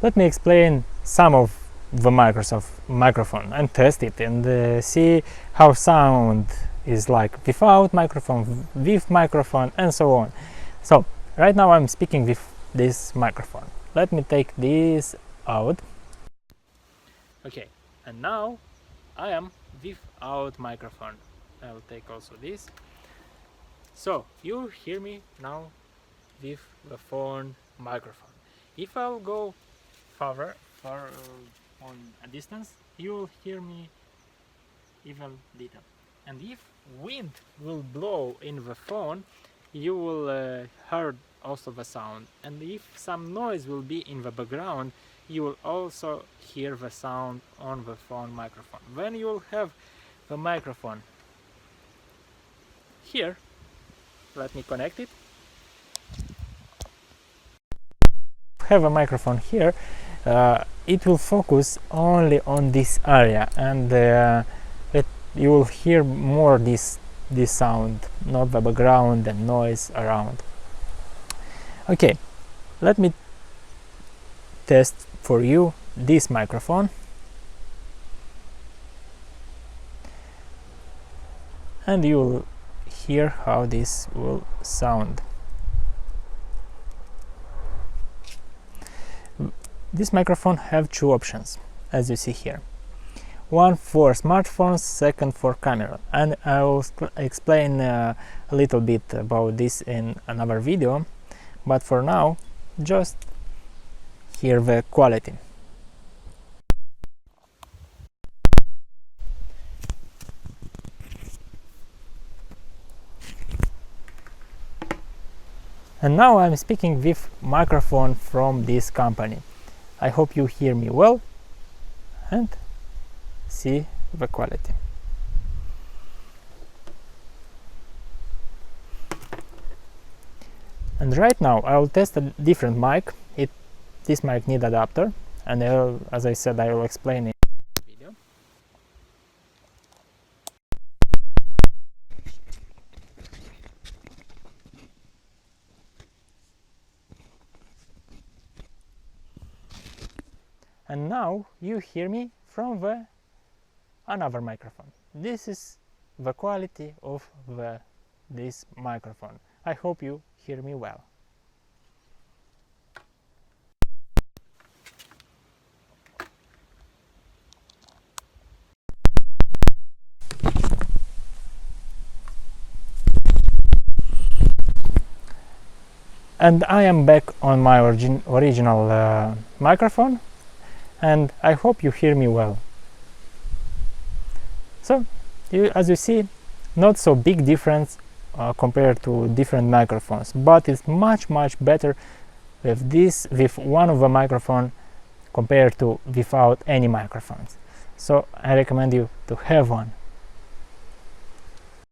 let me explain some of the Microsoft microphone and test it and see how sound is like without microphone, with microphone, and so on. So right now I'm speaking with this microphone. Let me take this out. Okay, and now I am without microphone. I will take also this. So you hear me now with the phone microphone. If I'll go far on a distance, you will hear me even little. And if wind will blow in the phone, you will hear also the sound. And if some noise will be in the background, you will also hear the sound on the phone microphone. When you will have the microphone here, let me connect it. Have a microphone here, it will focus only on this area, and you will hear more this sound, not the background and noise around. Okay, let me test for you this microphone, and you will hear how this will sound. This microphone have two options, as you see here. One for smartphones, second for camera, and I will explain a little bit about this in another video, but for now just hear the quality. And now I'm speaking with microphone from this company. I hope you hear me well and see the quality. And right now I will test a different mic. This mic needs adapter, and as I said, I will explain it in the video. And now you hear me from another microphone. This is the quality of this microphone. I hope you hear me well. And I am back on my original microphone, and I hope you hear me well. So, as you see, not so big difference compared to different microphones, but it's much better with one of the microphone compared to without any microphones. So I recommend you to have one.